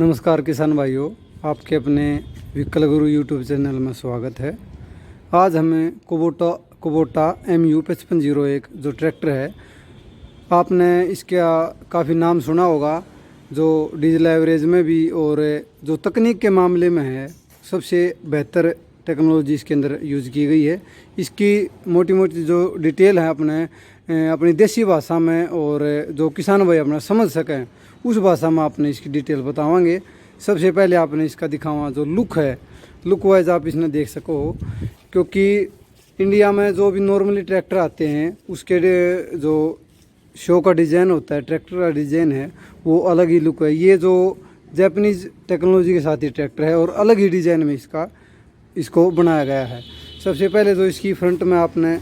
नमस्कार किसान भाइयों, आपके अपने व्हीकल गुरु यूट्यूब चैनल में स्वागत है। आज हमें कुबोटा MU 5501 जो ट्रैक्टर है, आपने इसका काफ़ी नाम सुना होगा, जो डीजल एवरेज में भी और जो तकनीक के मामले में है सबसे बेहतर टेक्नोलॉजी इसके अंदर यूज़ की गई है। इसकी मोटी मोटी जो डिटेल है अपनी देसी भाषा में और जो किसान भाई अपना समझ सकें उस भाषा में आपने इसकी डिटेल बतावांगे। सबसे पहले आपने इसका दिखावा जो लुक है, लुक वाइज आप इसने देख सको, क्योंकि इंडिया में जो भी नॉर्मली ट्रैक्टर आते हैं उसके जो शो का डिज़ाइन होता है, ट्रैक्टर का डिज़ाइन है, वो अलग ही लुक है। ये जो जापानीज़ टेक्नोलॉजी के साथ ही ट्रैक्टर है और अलग ही डिज़ाइन में इसको बनाया गया है। सबसे पहले जो इसकी फ्रंट में आपने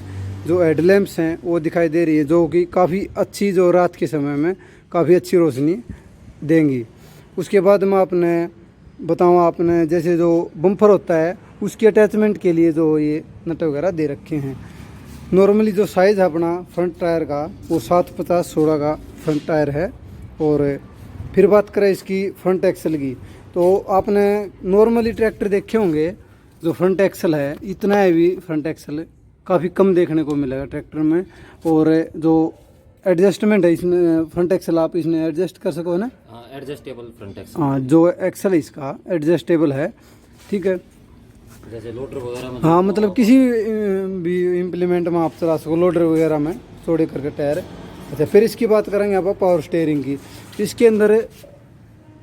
जो हेडलैम्प्स हैं वो दिखाई दे रही है, जो कि काफ़ी अच्छी, जो रात के समय में काफ़ी अच्छी रोशनी देंगी। उसके बाद मैं आपने बताऊँ, आपने जैसे जो बम्पर होता है उसकी अटैचमेंट के लिए जो ये नट वगैरह दे रखे हैं। नॉर्मली जो साइज़ है अपना फ्रंट टायर का वो 750/16 का फ्रंट टायर है। और फिर बात करें इसकी फ्रंट एक्सल की, तो आपने नॉर्मली ट्रैक्टर देखे होंगे जो फ्रंट एक्सल है, इतना हैवी फ्रंट एक्सल काफ़ी कम देखने को मिलेगा ट्रैक्टर में। और जो एडजस्टमेंट है इसमें, फ्रंट एक्सल आप इसमें एडजस्ट कर सको ना, एडजस्टेबल फ्रंट एक्सल। हाँ, जो एक्सल है इसका एडजस्टेबल है, ठीक है। जैसे लोडर वगैरह में, हाँ, मतलब किसी भी इम्प्लीमेंट में आप चला सको, लोडर वगैरह में चौड़े करके टायर। अच्छा, फिर इसकी बात करेंगे आप पावर स्टीयरिंग की। इसके अंदर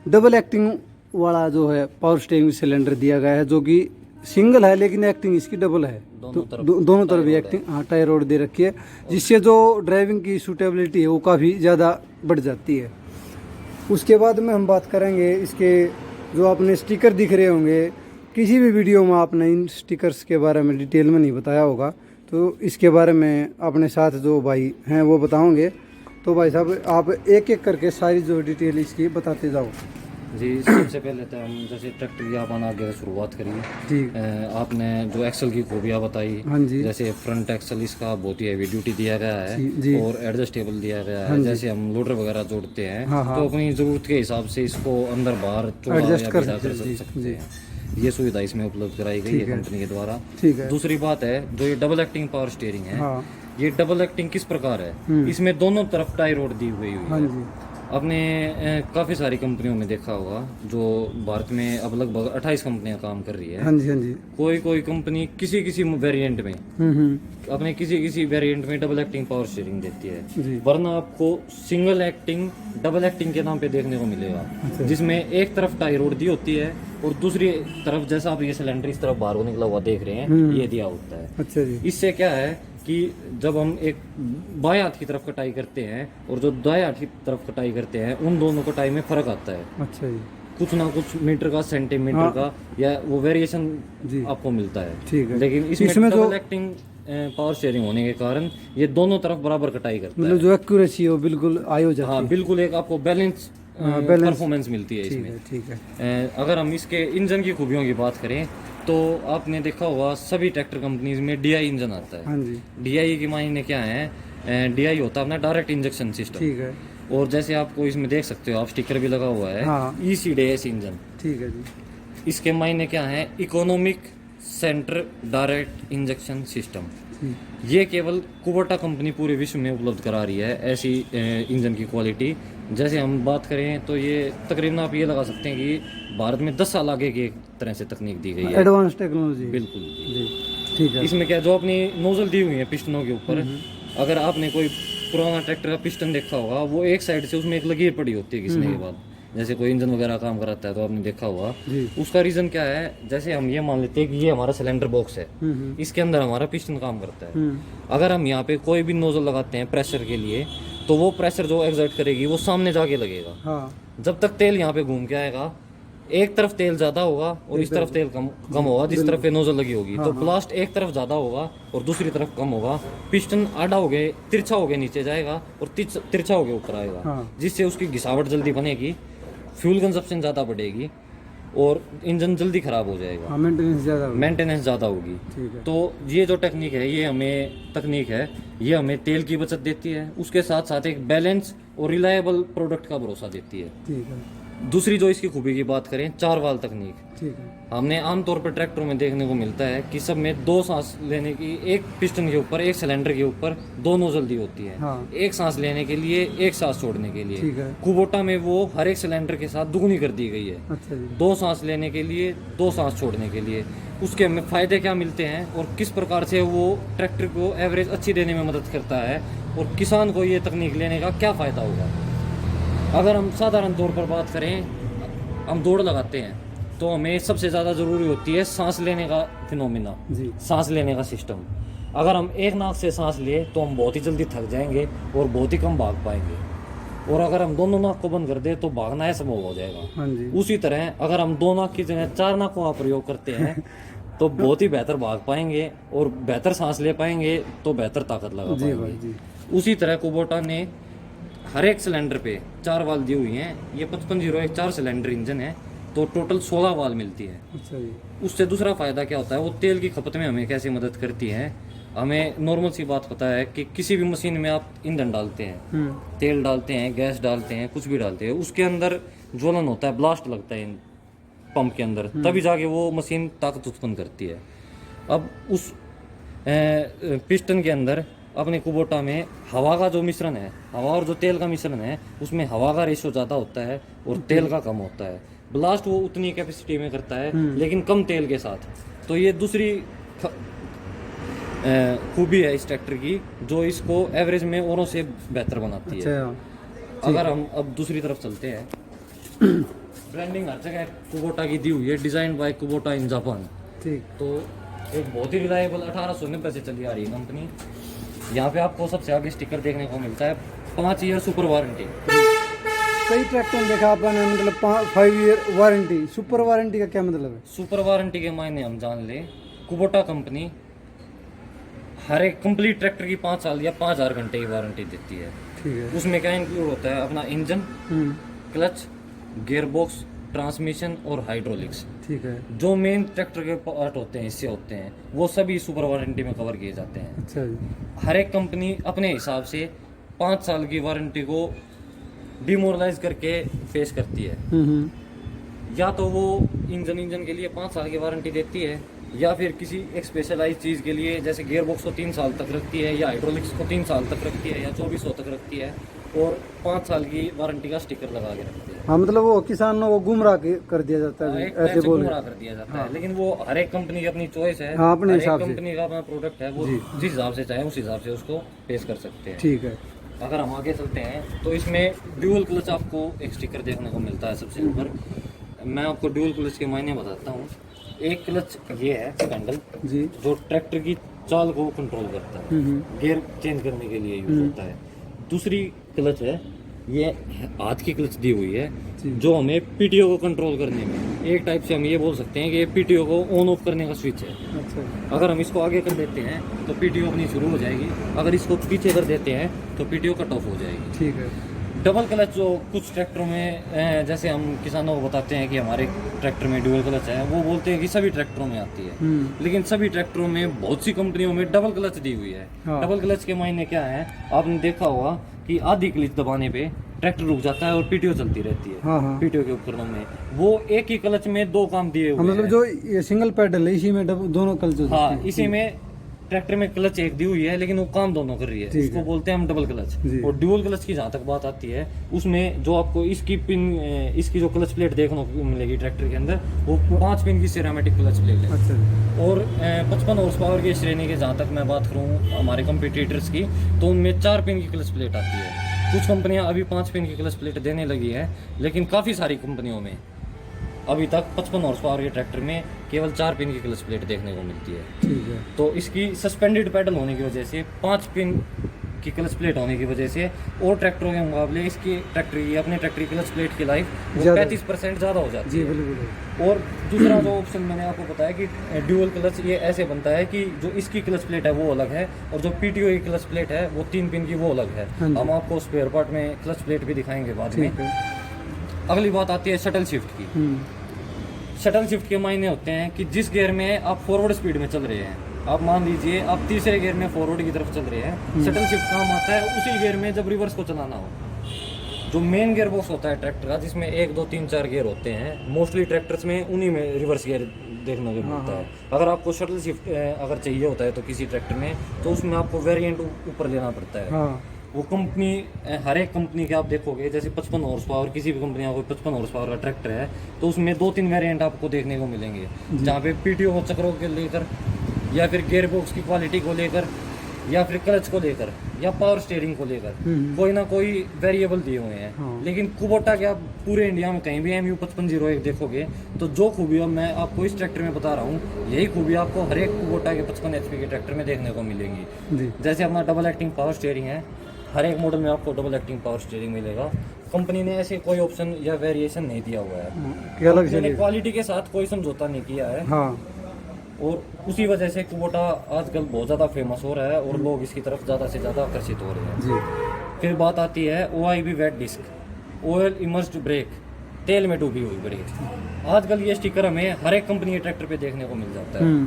डबल एक्टिंग वाला जो है पावर स्टीयरिंग सिलेंडर दिया गया है, जो कि सिंगल है लेकिन एक्टिंग इसकी डबल है, दोनों तरफ भी एक्टिंग, हाँ, टायर रोड दे रखी है, जिससे जो ड्राइविंग की सूटेबिलिटी है वो काफ़ी ज़्यादा बढ़ जाती है। उसके बाद में हम बात करेंगे इसके जो आपने स्टिकर दिख रहे होंगे, किसी भी वीडियो में आपने इन स्टिकर्स के बारे में डिटेल में नहीं बताया होगा, तो इसके बारे में अपने साथ जो भाई हैं वो बताओगे। तो भाई साहब, आप एक एक करके सारी जो डिटेल इसकी बताते जाओ। जी, सबसे पहले तो हम जैसे ट्रैक्टर की अपन आगे शुरुआत करिए जी। आपने जो एक्सल की खूबियाँ बताई, हाँ जी। जैसे फ्रंट एक्सल इसका बहुत ही हैवी ड्यूटी दिया गया है जी। और एडजस्टेबल दिया गया है। हाँ, जैसे हम लोडर वगैरह जोड़ते हैं, हाँ, हाँ, तो अपनी ज़रूरत के हिसाब से इसको अंदर बाहर एडजस्ट कर सकते हैं। ये सुविधा इसमें उपलब्ध कराई गई है कंपनी के द्वारा। ठीक है। दूसरी बात है, जो ये डबल एक्टिंग पावर स्टीयरिंग है, हाँ, ये डबल एक्टिंग किस प्रकार है, इसमें दोनों तरफ टाई रोड दी हुई हाँ है। जी। आपने काफ़ी सारी कंपनियों में देखा होगा, जो भारत में अब लगभग 28 कंपनियां काम कर रही है। हाँ जी, हाँ जी। कोई कंपनी किसी वेरिएंट में अपने किसी वेरिएंट में डबल एक्टिंग पावर स्टीयरिंग देती है, वरना आपको सिंगल एक्टिंग डबल एक्टिंग के नाम पे देखने को मिलेगा। अच्छा। जिसमें एक तरफ टाई रोड दी होती है और दूसरी तरफ, जैसा आप ये सिलेंडर इस तरफ बाहर को निकला हुआ देख रहे हैं, ये दिया होता है। अच्छा जी। इससे क्या है कि जब हम एक बाएं हाथ की तरफ कटाई करते हैं और जो दाएं हाथ की तरफ कटाई करते हैं, उन दोनों कटाई में फर्क आता है। अच्छा जी। कुछ ना कुछ मीटर का, सेंटीमीटर हाँ, का, या वो वेरिएशन आपको मिलता है। ठीक है। लेकिन इसमें डबल एक्टिंग पावर शेयरिंग होने के कारण ये दोनों तरफ बराबर कटाई करता है, मतलब जो एक्यूरेसी है वो बिल्कुल आई हो जाती है। हाँ, बिल्कुल एक आपको बैलेंस परफॉर्मेंस मिलती है इसमें। ठीक है। अगर हम इसके इंजन की खूबियों की बात करें, तो आपने देखा होगा सभी ट्रैक्टर कंपनीज में DI इंजन आता है। हाँ जी। DI के मायने क्या है? DI होता है अपना डायरेक्ट इंजेक्शन सिस्टम। ठीक है। और जैसे आपको इसमें देख सकते हो, आप स्टिकर भी लगा हुआ है, हाँ। ECDS engine. ठीक है जी। इसके मायने क्या है? Economic centre direct injection system. ये केवल कुबोटा कंपनी पूरे विश्व में उपलब्ध करा रही है ऐसी इंजन की क्वालिटी। जैसे हम बात करें तो ये तकरीबन आप ये लगा सकते हैं कि भारत में 10 साल आगे की एक तरह से तकनीक दी गई है, एडवांस टेक्नोलॉजी। बिल्कुल जी। ठीक है। इसमें क्या, जो अपनी नोजल दी हुई है पिस्टनों के ऊपर, अगर आपने कोई पुराना ट्रैक्टर का पिस्टन देखा होगा, वो एक साइड से उसमें एक लकीर पड़ी होती है घिसने के बाद। जैसे कोई इंजन वगैरह काम कराता है तो आपने देखा होगा। उसका रीजन क्या है? जैसे हम ये मान लेते हैं कि ये हमारा सिलेंडर बॉक्स है, इसके अंदर हमारा पिस्टन काम करता है। अगर हम यहाँ पे कोई भी नोजल लगाते हैं प्रेशर के लिए, तो वो प्रेशर जो एक्सर्ट करेगी वो सामने जाके लगेगा। हाँ। जब तक तेल यहाँ पे घूम के आएगा, एक तरफ तेल ज्यादा होगा और इस तरफ तेल कम होगा, जिस तरफ पे नोजल लगी होगी। तो ब्लास्ट एक तरफ ज्यादा होगा और दूसरी तरफ कम होगा। पिस्टन आड़ा हो गए, तिरछा हो गए नीचे जाएगा और तिरछा हो गए ऊपर आएगा, जिससे उसकी घिसावट जल्दी बनेगी, फ्यूल कंजप्शन ज़्यादा बढ़ेगी और इंजन जल्दी खराब हो जाएगा, मेंटेनेंस ज़्यादा होगी। तो ये जो टेक्निक है, ये हमें तेल की बचत देती है, उसके साथ साथ एक बैलेंस और रिलायबल प्रोडक्ट का भरोसा देती है। ठीक है। दूसरी जो इसकी खूबी की बात करें, 4 वाल्व तकनीक। ठीक है। हमने आमतौर पर ट्रैक्टरों में देखने को मिलता है कि सब में 2 सांस लेने की, एक पिस्टन के ऊपर, एक सिलेंडर के ऊपर 2 नोजल दी होती है। हाँ। एक सांस लेने के लिए, एक सांस छोड़ने के लिए। ठीक है। कुबोटा में वो हर एक सिलेंडर के साथ दुगनी कर दी गई है। अच्छा जी। 2 सांस लेने के लिए, 2 सांस छोड़ने के लिए। उसके हमें फ़ायदे क्या मिलते हैं और किस प्रकार से वो ट्रैक्टर को एवरेज अच्छी देने में मदद करता है और किसान को ये तकनीक लेने का क्या फ़ायदा होगा। अगर हम साधारण तौर पर बात करें, हम दौड़ लगाते हैं तो हमें सबसे ज़्यादा ज़रूरी होती है सांस लेने का फिनोमिना, जी। सांस लेने का सिस्टम। अगर हम एक नाक से सांस लिए तो हम बहुत ही जल्दी थक जाएंगे और बहुत ही कम भाग पाएंगे, और अगर हम दोनों नाक को बंद कर दे तो भागना असंभव हो जाएगा। हाँ जी। उसी तरह अगर हम 2 नाक की जगह 4 नाकों का प्रयोग करते हैं तो बहुत ही बेहतर भाग पाएंगे और बेहतर सांस ले पाएंगे, तो बेहतर ताकत लगा जी भाई पाएंगे। जी। उसी तरह कुबोटा ने हर एक सिलेंडर पे 4 वाल्व दी हुई हैं। ये 5501 4 सिलेंडर इंजन है, तो टोटल 16 वाल्व मिलती है। अच्छा जी। उससे दूसरा फायदा क्या होता है, वो तेल की खपत में हमें कैसे मदद करती है। हमें नॉर्मल सी बात पता है कि किसी भी मशीन में आप ईंधन डालते हैं, तेल डालते हैं, गैस डालते हैं, कुछ भी डालते हैं, उसके अंदर ज्वलन होता है, ब्लास्ट लगता है पंप के अंदर, तभी जाके वो मशीन ताकत उत्पन्न करती है। अब उस पिस्टन के अंदर अपने कुबोटा में हवा का जो मिश्रण है, हवा और जो तेल का मिश्रण है, उसमें हवा का रेशो ज़्यादा होता है और तेल का कम होता है। ब्लास्ट वो उतनी कैपेसिटी में करता है लेकिन कम तेल के साथ। तो ये दूसरी खूबी है इस ट्रैक्टर की, जो इसको एवरेज में औरों से बेहतर बनाती है। अच्छा। अगर हम अब दूसरी तरफ चलते हैं, ब्रांडिंग हर जगह कुबोटा की दी हुई है, design by Kubota in Japan. ठीक। तो एक बहुत ही रिलायबल 1890 से चली आ रही है कंपनी। यहाँ पे आपको सबसे आगे स्टिकर देखने को मिलता है 5 ईयर सुपर वारंटी। कई ट्रैक्टर में देखा आपने, मतलब 5 ईयर वारंटी। सुपर वारंटी का क्या मतलब है? सुपर वारंटी के मायने हम जान लें, कुबोटा कंपनी हर एक कंप्लीट ट्रैक्टर की 5 साल या 5000 घंटे की वारंटी देती है। ठीक है। उसमें क्या इंक्लूड होता है, अपना इंजन, क्लच, गियरबॉक्स, ट्रांसमिशन और हाइड्रोलिक्स। ठीक है। जो मेन ट्रैक्टर के पार्ट होते हैं, हिस्से होते हैं, वो सभी सुपर वारंटी में कवर किए जाते हैं। अच्छा जी। हर एक कंपनी अपने हिसाब से 5 साल की वारंटी को डिमोरलाइज करके पेश करती है। या तो वो इंजन के लिए 5 साल की वारंटी देती है, या फिर किसी एक स्पेशलाइज चीज़ के लिए, जैसे गियरबॉक्स को 3 साल तक रखती है, या हाइड्रोलिक्स को 3 साल तक रखती है, या 2400 तक रखती है, और 5 साल की वारंटी का स्टिकर लगा के रखती है। हाँ, मतलब वो किसानों को गुमराह कर दिया जाता है, एक टाइप ऐसे से बोल। गुमराह कर दिया जाता है, लेकिन वो हर एक कंपनी की अपनी चॉइस है। हाँ, अपने हर एक हिसाब से। कंपनी का अपना प्रोडक्ट है, वो जिस हिसाब से चाहे उस हिसाब से उसको पेश कर सकते हैं। ठीक है। अगर हम आगे चलते हैं तो इसमें ड्यूल क्लच आपको एक स्टिकर देखने को मिलता है सबसे ऊपर। मैं आपको ड्यूल क्लच के मायने बताता हूँ। एक क्लच ये है हैंडल जी। जो ट्रैक्टर की चाल को कंट्रोल करता है, गियर चेंज करने के लिए यूज होता है। दूसरी क्लच है, ये हाथ की क्लच दी हुई है, जो हमें पीटीओ को कंट्रोल करने में, एक टाइप से हम ये बोल सकते हैं कि ये पीटीओ को ऑन ऑफ करने का स्विच है। अच्छा। अगर हम इसको आगे कर देते हैं तो पीटीओ अपनी शुरू हो जाएगी, अगर इसको पीछे कर देते हैं तो पीटीओ कट ऑफ हो जाएगी। ठीक है। डबल क्लच जो कुछ ट्रैक्टरों में, जैसे हम किसानों को बताते हैं कि हमारे ट्रैक्टर में डुअल क्लच है, वो बोलते हैं कि सभी ट्रैक्टरों में आती है, लेकिन सभी ट्रैक्टरों में, बहुत सी कंपनियों में डबल क्लच दी हुई है। हाँ। डबल क्लच के मायने क्या है, आपने देखा होगा कि आधी क्लच दबाने पे ट्रैक्टर रुक जाता है और पीटीओ चलती रहती है। हाँ, हाँ। पीटीओ के उपकरणों में वो एक ही क्लच में 2 काम दिए हाँ, हुए मतलब हैं। जो ये सिंगल पेडल है, इसी में दोनों क्लच होते हाँ, हैं। इसी में ट्रैक्टर में क्लच एक दी हुई है, लेकिन वो काम दोनों कर रही है, ठीक उसको है। बोलते हैं हम डबल जी। क्लच। और ड्यूल क्लच की जहाँ तक बात आती है, उसमें जो आपको इसकी पिन, इसकी जो क्लच प्लेट देखने को मिलेगी ट्रैक्टर के अंदर, वो 5 पिन की सिरामिक क्लच प्लेट है। अच्छा। और 55 हॉर्स पावर की श्रेणी के जहाँ तक मैं बात करूँ हमारे कंपटीटर्स की, तो उनमें 4 पिन की क्लच प्लेट आती है। कुछ कंपनियां अभी 5 पिन की क्लच प्लेट देने लगी है, लेकिन काफ़ी सारी कंपनियों में अभी तक 55 हॉर्स पावर के ट्रैक्टर में केवल 4 पिन की क्लच प्लेट देखने को मिलती है। ठीक है। तो इसकी सस्पेंडेड पैडल होने की वजह से, 5 पिन की क्लच प्लेट होने की वजह से, और ट्रैक्टरों के मुकाबले इसकी ट्रैक्टर की, अपने ट्रैक्टर की क्लच प्लेट की लाइफ 35% ज़्यादा हो जाती जी, है। बिल्कुल। और दूसरा जो ऑप्शन मैंने आपको बताया कि ड्यूअल क्लच, ये ऐसे बनता है कि जो इसकी क्लच प्लेट है वो अलग है, और जो पीटीओ की क्लच प्लेट है वो 3 पिन की वो अलग है। हाँ जी। हम आपको स्पेयर पार्ट में क्लच प्लेट भी दिखाएंगे बाद में। ठीक है। अगली बात आती है शटल शिफ्ट की। शटल शिफ्ट के मायने होते हैं कि जिस गियर में आप फॉरवर्ड स्पीड में चल रहे हैं, आप मान लीजिए आप तीसरे गियर में फॉरवर्ड की तरफ चल रहे हैं, शटल शिफ्ट काम आता है उसी गियर में जब रिवर्स को चलाना हो। जो मेन गियर बॉक्स होता है ट्रैक्टर का, जिसमें 1 2 3 4 गियर होते हैं, मोस्टली ट्रैक्टर्स में उन्हीं में रिवर्स गियर देखने को मिलता है। अगर आपको शटल शिफ्ट अगर चाहिए होता है तो किसी ट्रैक्टर में, तो उसमें आपको वेरिएंट ऊपर लेना पड़ता है। हाँ वो कंपनी, हर एक कंपनी के आप देखोगे, जैसे 55 हॉर्स पावर, किसी भी कंपनी का कोई 55 हॉर्स पावर का ट्रैक्टर है तो उसमें 2-3 वेरिएंट आपको देखने को मिलेंगे, जहाँ पे पीटीओ को चक्रों के लेकर, या फिर गियर बॉक्स की क्वालिटी को लेकर, या फिर क्लच को लेकर, या पावर स्टीयरिंग को लेकर कोई ना कोई वेरिएबल दिए हुए हैं। हाँ। लेकिन कुबोटा के आप पूरे इंडिया में कहीं भी MU 5501 देखोगे तो जो खूबी अब मैं आपको इस ट्रैक्टर में बता रहा हूँ, यही खूबी आपको हर एक कुबोटा के 55 HP के ट्रैक्टर में देखने को मिलेंगी। जी। जैसे अपना डबल एक्टिंग पावर स्टीयरिंग है, हर एक मॉडल में आपको डबल एक्टिंग पावर स्टीयरिंग मिलेगा। कंपनी ने ऐसे कोई ऑप्शन या वेरिएशन नहीं दिया हुआ है, क्या अलग कंपनी ने चलिए। क्वालिटी के साथ कोई समझौता नहीं किया है। हाँ और उसी वजह से कुबोटा आजकल बहुत ज़्यादा फेमस हो रहा है और लोग इसकी तरफ ज़्यादा से ज़्यादा आकर्षित हो रहे हैं। जी। फिर बात आती है OIB wet disc, oil immersed brake, तेल में डूबी हुई ब्रेक। आजकल ये स्टिकर हमें हर एक कंपनी के ट्रैक्टर पे देखने को मिल जाता है।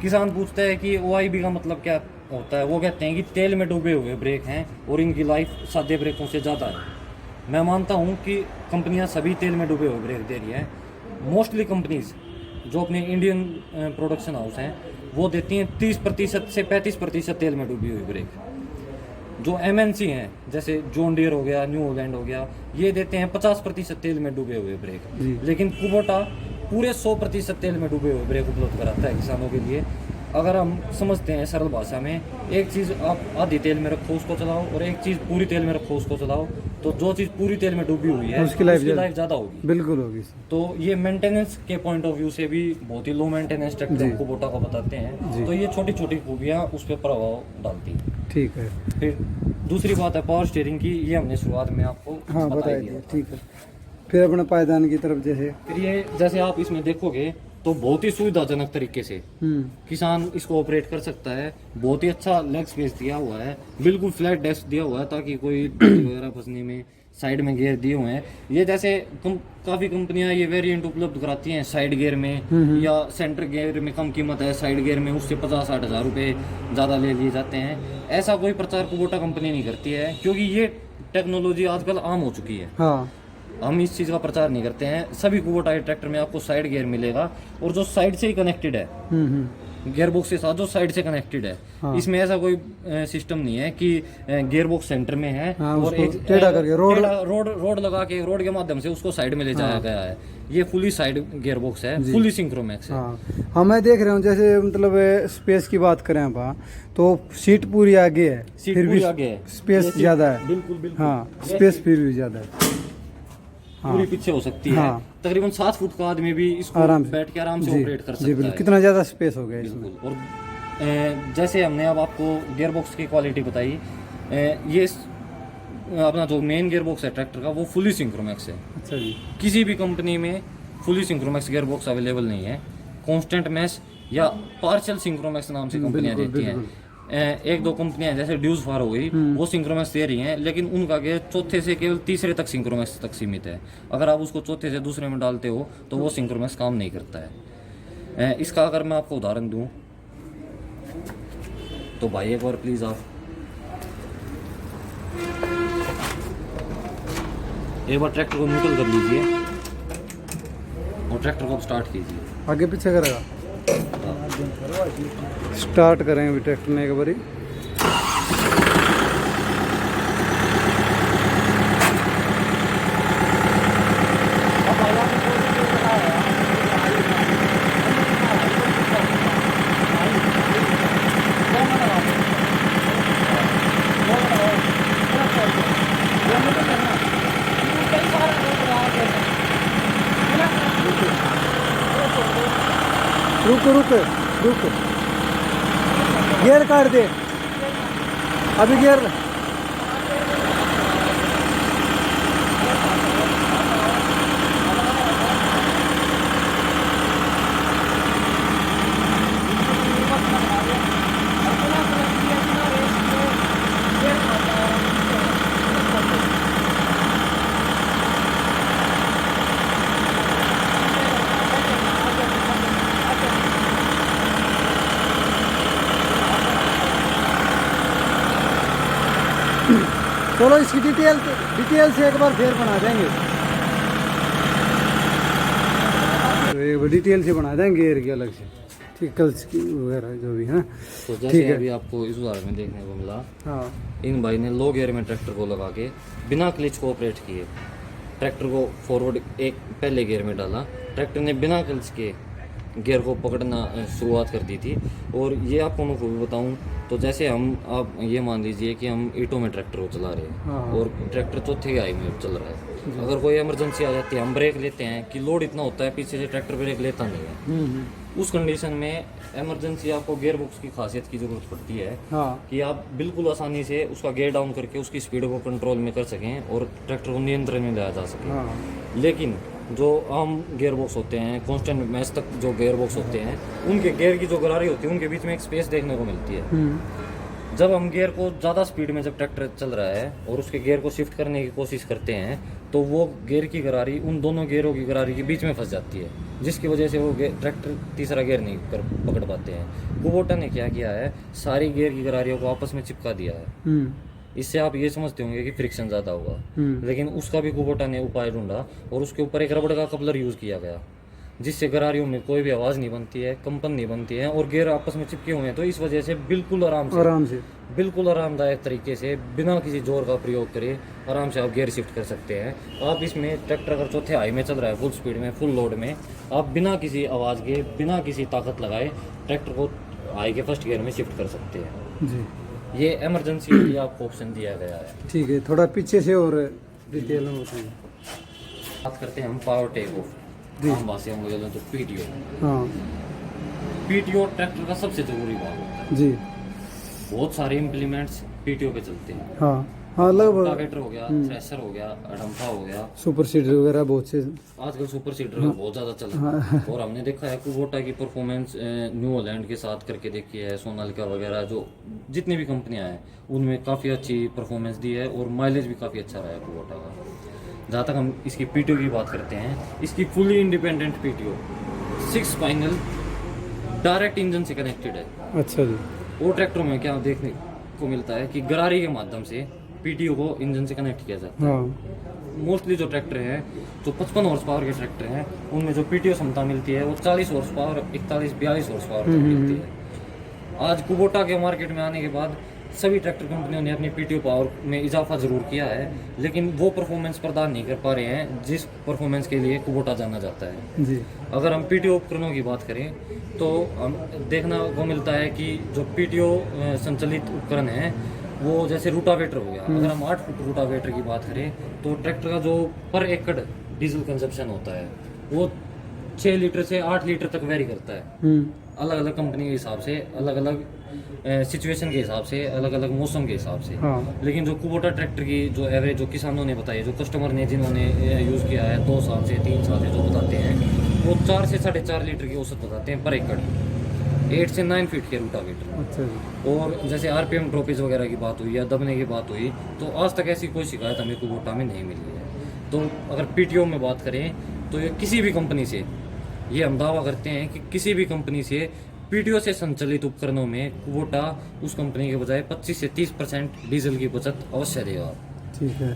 किसान पूछते हैं कि OIB का मतलब क्या होता है, वो कहते हैं कि तेल में डूबे हुए ब्रेक हैं और इनकी लाइफ सादे ब्रेकों से ज़्यादा है। मैं मानता हूँ कि कंपनियाँ सभी तेल में डूबे हुए ब्रेक दे रही हैं। मोस्टली कंपनीज जो अपने इंडियन प्रोडक्शन हाउस हैं वो देती हैं 30% से 35% तेल में डूबी हुई ब्रेक। जो MNC हैं जैसे जॉन डियर हो गया, न्यू हॉलैंड हो गया, ये देते हैं 50% तेल में डूबे हुए ब्रेक। लेकिन कुबोटा पूरे 100% तेल में डूबे हुए ब्रेक उपलब्ध कराता है किसानों के लिए। अगर हम समझते हैं सरल भाषा में, एक चीज़ आप आधी तेल में रखो उसको चलाओ, और एक चीज़ पूरी तेल में रखो उसको चलाओ, तो जो चीज़ पूरी तेल में डूबी हुई है उसकी लाइफ ज़्यादा होगी। बिल्कुल होगी। तो ये मेंटेनेंस के पॉइंट ऑफ व्यू से भी बहुत ही लो मेंटेनेंस ट्रैक्टर कुबोटा को बताते हैं। तो ये छोटी छोटी खूबियाँ उस पर प्रभाव डालती हैं। ठीक है। फिर दूसरी बात है पावर स्टीयरिंग की, ये हमने शुरुआत में आपको हाँ बता बता ही दिया। दिया। ठीक है। फिर अपने पायदान की तरफ जैसे फिर ये जैसे आप इसमें देखोगे तो बहुत ही सुविधाजनक तरीके से किसान इसको ऑपरेट कर सकता है। बहुत ही अच्छा लेग स्पेस दिया हुआ है, बिल्कुल फ्लैट डेस्क दिया हुआ है ताकि कोई वगैरह फंसने में, साइड में गियर दिए हुए हैं। ये जैसे काफ़ी कंपनियां ये वेरिएंट उपलब्ध कराती हैं साइड गियर में, या सेंटर गियर में कम कीमत है, साइड गियर में उससे 50-60 हज़ार रुपये ज़्यादा ले लिए जाते हैं। ऐसा कोई प्रचार कुबोटा कंपनी नहीं करती है, क्योंकि ये टेक्नोलॉजी आजकल आम हो चुकी है। हाँ हम इस चीज़ का प्रचार नहीं करते हैं। सभी कुबोटा के ट्रैक्टर में आपको साइड गियर मिलेगा, और जो साइड से ही कनेक्टेड है, गियर बॉक्स के साथ जो साइड से कनेक्टेड है। हाँ। इसमें ऐसा कोई सिस्टम नहीं है कि गियर बॉक्स सेंटर में है। हाँ, और एक टेढ़ा करके रोड लगा के रोड के माध्यम से उसको साइड में ले जाया गया है। ये फुली साइड गियर बॉक्स है, फुली सिंक्रोमैक्स है। हाँ मैं देख रहा हूँ जैसे मतलब स्पेस की बात करें आप, तो सीट पूरी आगे है, फिर भी आगे है, स्पेस ज़्यादा है। बिल्कुल। हाँ स्पेस फिर भी ज़्यादा है। पूरी पीछे हो सकती है। तकरीबन 7 फुट का आदमी भी इसको बैठ के आराम से ऑपरेट कर सकता है। कितना ज़्यादा स्पेस हो गया इसमें। और जैसे हमने अब आपको गियर बॉक्स की क्वालिटी बताई, ये अपना जो मेन गियर बॉक्स है ट्रैक्टर का वो फुली सिंक्रोमैक्स है। अच्छा जी। किसी भी कंपनी में फुली सिंक्रोमैक्स गियर बॉक्स अवेलेबल नहीं है। कांस्टेंट मैश या पार्शियल सिंक्रोमैक्स नाम से कंपनियां देती हैं। एक दो कंपनियां जैसे ड्यूज फार हो गई, वो सिंक्रोमैक्स दे रही हैं, लेकिन उनका गियर चौथे से केवल तीसरे तक सिंक्रोमैक्स तक सीमित है। अगर आप उसको चौथे से दूसरे में डालते हो तो वो सिंक्रोमैक्स काम नहीं करता है। इसका अगर मैं आपको उदाहरण दूं तो भाई एक बार प्लीज आप एक बार ट्रैक्टर को न्यूट्रल कर लीजिए और ट्रैक्टर को स्टार्ट कीजिए। आगे पीछे करेगा, स्टार्ट करेंगे अभी ट्रैक्टर ने एक बारी। रुक गियर काट दे अभी गियर। चलो इसकी डिटेल से एक बार फिर बना देंगे, तो एक बार डिटेल से बना देंगे गियर की अलग से, ठीक, कल्स की वगैरह जो भी है। तो ठीक जैसे है। अभी आपको इस उदाहरण में देखने को मिला, हाँ इन भाई ने लो गियर में ट्रैक्टर को लगा के बिना क्लच को ऑपरेट किए ट्रैक्टर को फॉरवर्ड एक पहले गियर में डाला, ट्रैक्टर ने बिना क्लच के गियर को पकड़ना शुरुआत कर दी थी। और ये आपको मैं खूब बताऊं तो जैसे हम आप ये मान लीजिए कि हम ईंटों में ट्रैक्टर को चला रहे हैं हाँ। और ट्रैक्टर चौथे गहराई में चल रहा है, अगर कोई इमरजेंसी आ जाती है हम ब्रेक लेते हैं कि लोड इतना होता है पीछे से ट्रैक्टर ब्रेक लेता नहीं है, उस कंडीशन में इमरजेंसी आपको गियर बॉक्स की खासियत की जरूरत पड़ती है हाँ कि आप बिल्कुल आसानी से उसका गियर डाउन करके उसकी स्पीड को कंट्रोल में कर सकें और ट्रैक्टर को नियंत्रण में लाया जा सके। हाँ लेकिन जो आम गियर बॉक्स होते हैं कांस्टेंट मैच तक जो गियर बॉक्स होते हैं उनके गियर की जो गरारी होती है उनके बीच में एक स्पेस देखने को मिलती है। जब हम गियर को ज़्यादा स्पीड में जब ट्रैक्टर चल रहा है और उसके गियर को शिफ्ट करने की कोशिश करते हैं तो वो गियर की गरारी उन दोनों गियरों की गरारी के बीच में फंस जाती है, जिसकी वजह से वो ट्रैक्टर तीसरा गियर नहीं पकड़ पाते हैं। कुबोटा ने क्या किया है, सारी गियर की गरारियों को आपस में चिपका दिया है। इससे आप ये समझते होंगे कि फ्रिक्शन ज़्यादा होगा, लेकिन उसका भी कुबोटा ने उपाय ढूंढा और उसके ऊपर एक रबड़ का कपलर यूज़ किया गया, जिससे गरारियों में कोई भी आवाज़ नहीं बनती है, कंपन नहीं बनती है और गियर आपस में चिपके हुए हैं। तो इस वजह से बिल्कुल आराम से बिल्कुल आरामदायक तरीके से बिना किसी जोर का प्रयोग करे आराम से आप गियर शिफ्ट कर सकते हैं। आप इसमें ट्रैक्टर अगर चौथे हाई में चल रहा है फुल स्पीड में फुल लोड में, आप बिना किसी आवाज़ के बिना किसी ताकत लगाए ट्रैक्टर को हाई के फर्स्ट गियर में शिफ्ट कर सकते हैं जी। ये इमरजेंसी के लिए आपको ऑप्शन दिया गया है। ठीक है, थोड़ा पीछे से और डिटेल में बताइए। बात करते हैं हम पावर टेक ऑफ, आम भाषा में बोले तो पीटीओ। हाँ पीटीओ ट्रैक्टर का सबसे जरूरी भाग होता है। जी। बहुत सारे इम्प्लीमेंट्स पीटीओ पे चलते हैं। हाँ लगभग रोटावेटर हो गया, थ्रेशर हो गया, अडम्फा हो गया, सुपर सीडर वगैरह बहुत से। आजकल सुपर सीडर का बहुत ज़्यादा चल रहा है। और हमने देखा है कुबोटा की परफॉर्मेंस न्यू हॉलैंड के साथ करके देखी है, सोनालिका वगैरह जो जितनी भी कंपनियां हैं उनमें काफ़ी अच्छी परफॉर्मेंस दी है और माइलेज भी काफ़ी अच्छा रहा है कुबोटा का। जहाँ तक हम इसकी पीटीओ की बात करते हैं, इसकी fully independent PTO 6 spinal direct engine से कनेक्टेड है। अच्छा जी। वो ट्रैक्टरों में क्या देखने को मिलता है कि गरारी के माध्यम से पीटीओ को इंजन से कनेक्ट किया जाता है। हाँ मोस्टली जो ट्रैक्टर हैं जो 55 हॉर्स पावर के ट्रैक्टर हैं उनमें जो पीटीओ क्षमता मिलती है वो 40 हॉर्स पावर 41-42 हॉर्स पावर तक मिलती है। आज कुबोटा के मार्केट में आने के बाद सभी ट्रैक्टर कंपनियों ने अपनी पीटीओ पावर में इजाफा जरूर किया है, लेकिन वो परफॉर्मेंस प्रदान नहीं कर पा रहे हैं जिस परफॉर्मेंस के लिए कुबोटा जाना जाता है। जी। अगर हम पीटीओ उपकरणों की बात करें तो हम देखना को मिलता है कि जो पीटीओ संचालित उपकरण हैं वो जैसे रूटावेटर हो गया, अगर हम 8 फुट रूटावेटर की बात करें तो ट्रैक्टर का जो पर एकड़ डीजल कंजप्शन होता है वो 6 लीटर से 8 लीटर तक वेरी करता है। अलग अलग कंपनी के हिसाब से, अलग अलग सिचुएशन के हिसाब से, अलग अलग मौसम के हिसाब से। हाँ। लेकिन जो कुबोटा ट्रैक्टर की जो एवरेज जो किसानों ने बताई, जो कस्टमर ने जिन्होंने यूज़ किया है 2 साल से 3 साल से जो बताते हैं वो 4 से 4.5 लीटर की औसत बताते हैं पर एकड़, 8 से 9 फीट के रूटावेटर। अच्छा जी। और जैसे आरपीएम ड्रॉपेज वगैरह की बात हुई या दबने की बात हुई तो आज तक ऐसी कोई शिकायत हमें कुबोटा में नहीं मिली है। तो अगर पीटीओ में बात करें तो ये किसी भी कंपनी से, ये हम दावा करते हैं कि किसी भी कंपनी से पीटीओ से संचालित उपकरणों में कुबोटा उस कंपनी के बजाय 25 से 30% डीजल की बचत अवश्य देगा। ठीक है।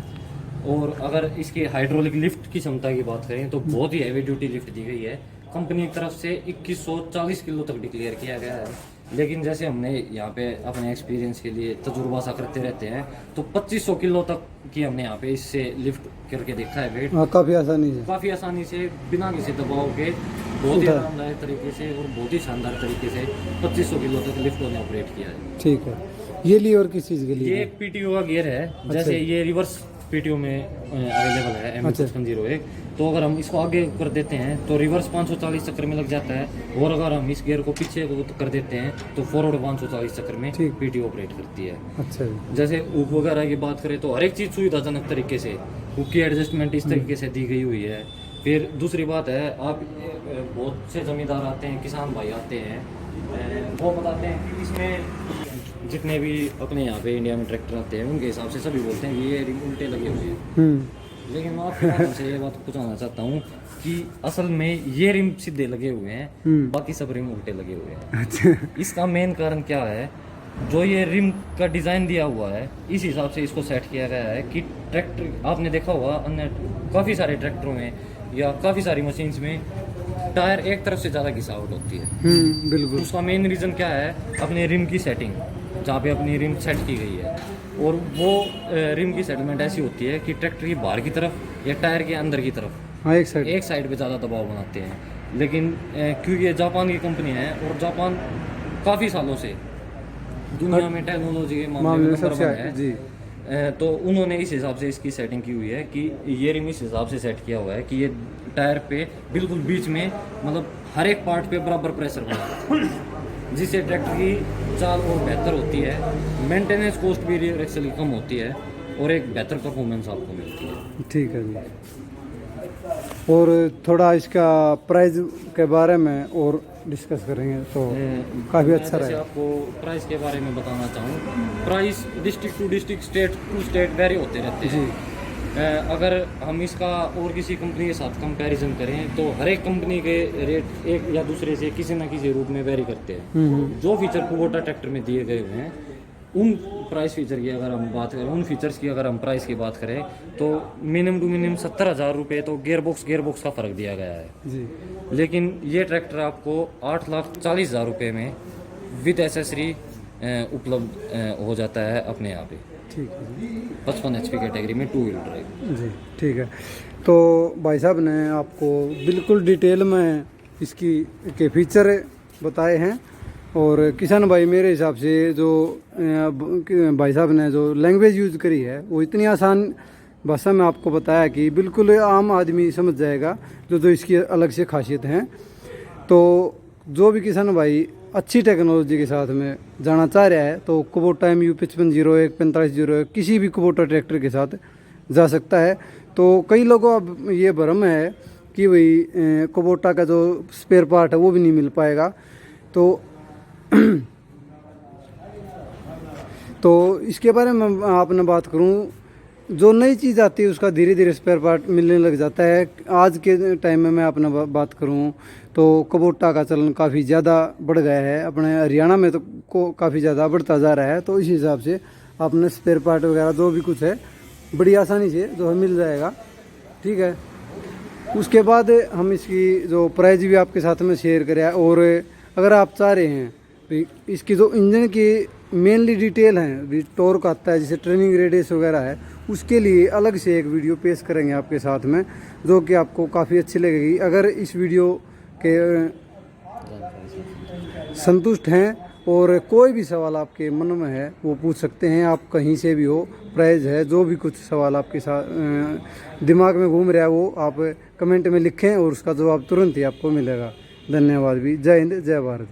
और अगर इसकी हाइड्रोलिक लिफ्ट की क्षमता की बात करें तो बहुत ही हैवी ड्यूटी लिफ्ट दी गई है, कंपनी की तरफ से 2140 किलो तक डिक्लेयर किया गया है। लेकिन जैसे हमने यहाँ पे अपने एक्सपीरियंस के लिए तजुर्बा सा करते रहते हैं तो 2500 किलो तक की हमने यहाँ पे इससे लिफ्ट करके देखा है वेट। हाँ काफ़ी आसानी से बिना किसी दबाव के बहुत ही आरामदायक तरीके से और बहुत ही शानदार तरीके से 2500 किलो तक लिफ्ट ने ऑपरेट किया है। ठीक है। ये लिए और किस चीज़ के लिए? ये पीटीओ का गियर है, जैसे ये रिवर्स पीटीओ में अवेलेबल है M5501। तो अगर हम इसको आगे कर देते हैं तो रिवर्स 540 चक्कर में लग जाता है, और अगर हम इस गियर को पीछे कर देते हैं तो फॉरवर्ड 540 चक्कर में पीटीओ ऑपरेट करती है। अच्छा जी। जैसे हुक वगैरह की बात करें तो हर एक चीज़ सुविधाजनक तरीके से हुक की एडजस्टमेंट इस तरीके से दी गई हुई है। फिर दूसरी बात है, आप बहुत से जमींदार आते हैं, किसान भाई आते हैं, वो बताते हैं कि इसमें जितने भी अपने यहाँ पे इंडिया में ट्रैक्टर आते हैं उनके हिसाब से सभी बोलते हैं कि ये रिम उल्टे लगे हुए हैं। लेकिन मैं आपके माध्यम से ये बात पूछना चाहता हूँ कि असल में ये रिम सीधे लगे हुए हैं, बाकी सब रिम उल्टे लगे हुए हैं। अच्छा। इसका मेन कारण क्या है जो ये रिम का डिज़ाइन दिया हुआ है इस हिसाब से इसको सेट किया गया है कि ट्रैक्टर आपने देखा होगा अन्य काफ़ी सारे ट्रैक्टरों में या काफ़ी सारी मशीन्स में टायर एक तरफ से ज़्यादा घिसावट होती है। बिल्कुल। उसका मेन रीज़न क्या है? अपने रिम की सेटिंग, जहाँ पे अपनी रिम सेट की गई है, और वो रिम की सेटलमेंट ऐसी होती है कि ट्रैक्टर की बाहर की तरफ या टायर के अंदर की तरफ हाँ, एक साइड पे ज़्यादा दबाव बनाते हैं। लेकिन क्योंकि ये जापान की कंपनी है और जापान काफ़ी सालों से दुनिया में टेक्नोलॉजी के मामले में नंबर सबसे वन है जी। तो उन्होंने इस हिसाब से इसकी सेटिंग की हुई है कि ये रिम इस हिसाब से सेट किया हुआ है कि ये टायर पे बिल्कुल बीच में, मतलब हर एक पार्ट पे बराबर प्रेशर बना, जिससे ट्रैक्टर की चाल और बेहतर होती है, मेंटेनेंस कॉस्ट भी रियर एक्सल की कम होती है और एक बेहतर परफॉर्मेंस आपको मिलती है। ठीक है जी। और थोड़ा इसका प्राइस के बारे में और डिस्कस करेंगे तो काफ़ी अच्छा जैसे रहेगा। आपको प्राइस के बारे में बताना चाहूँ, price district to district, state to state vary होते रहते हैं। अगर हम इसका और किसी कंपनी के साथ कंपैरिजन करें तो हर एक कंपनी के रेट एक या दूसरे से किसी न किसी रूप में वेरी करते हैं। जो फीचर कुबोटा ट्रैक्टर में दिए गए हुए हैं, उन प्राइस फीचर की अगर हम बात करें, उन फीचर्स की अगर हम प्राइस की बात करें तो मिनिमम टू मिनिमम 70,000 रुपये तो गेयरबॉक्स का फ़र्क दिया गया है जी। लेकिन ये ट्रैक्टर आपको 8,40,000 रुपये में विद एसेसरी उपलब्ध हो जाता है अपने यहाँ पे। ठीक है जी। 55 HP कैटेगरी में 2 व्हील ड्राइव। जी ठीक है। तो भाई साहब ने आपको बिल्कुल डिटेल में इसकी के फीचर बताए हैं, और किसान भाई मेरे हिसाब से जो भाई साहब ने जो लैंग्वेज यूज़ करी है वो इतनी आसान भाषा में आपको बताया कि बिल्कुल आम आदमी समझ जाएगा जो इसकी अलग से खासियत हैं। तो जो भी किसान भाई अच्छी टेक्नोलॉजी के साथ में जाना चाह रहा है तो कुबोटा MU 5501 4501 किसी भी कुबोटा ट्रैक्टर के साथ जा सकता है। तो कई लोगों अब ये भ्रम है कि भाई कुबोटा का जो स्पेयर पार्ट है वो भी नहीं मिल पाएगा। तो इसके बारे में आपने बात करूं, जो नई चीज़ आती है उसका धीरे धीरे स्पेयर पार्ट मिलने लग जाता है। आज के टाइम में मैं अपना बात करूं तो कुबोटा का चलन काफ़ी ज़्यादा बढ़ गया है, अपने हरियाणा में तो काफ़ी ज़्यादा बढ़ता जा रहा है। तो इस हिसाब से आपने स्पेयर पार्ट वगैरह जो भी कुछ है बड़ी आसानी से जो है मिल जाएगा। ठीक है। उसके बाद हम इसकी जो प्राइस भी आपके साथ में शेयर करें, और अगर आप चाह रहे हैं तो इसकी जो इंजन की मेनली डिटेल है, टॉर्क आता है जैसे ट्रेनिंग रेडियस वगैरह है, उसके लिए अलग से एक वीडियो पेश करेंगे आपके साथ में, जो कि आपको काफ़ी अच्छी लगेगी। अगर इस वीडियो के संतुष्ट हैं और कोई भी सवाल आपके मन में है वो पूछ सकते हैं, आप कहीं से भी हो। प्राइस है, जो भी कुछ सवाल आपके साथ दिमाग में घूम रहा है वो आप कमेंट में लिखें और उसका जवाब तुरंत ही आपको मिलेगा। धन्यवाद भी। जय हिंद, जय भारत।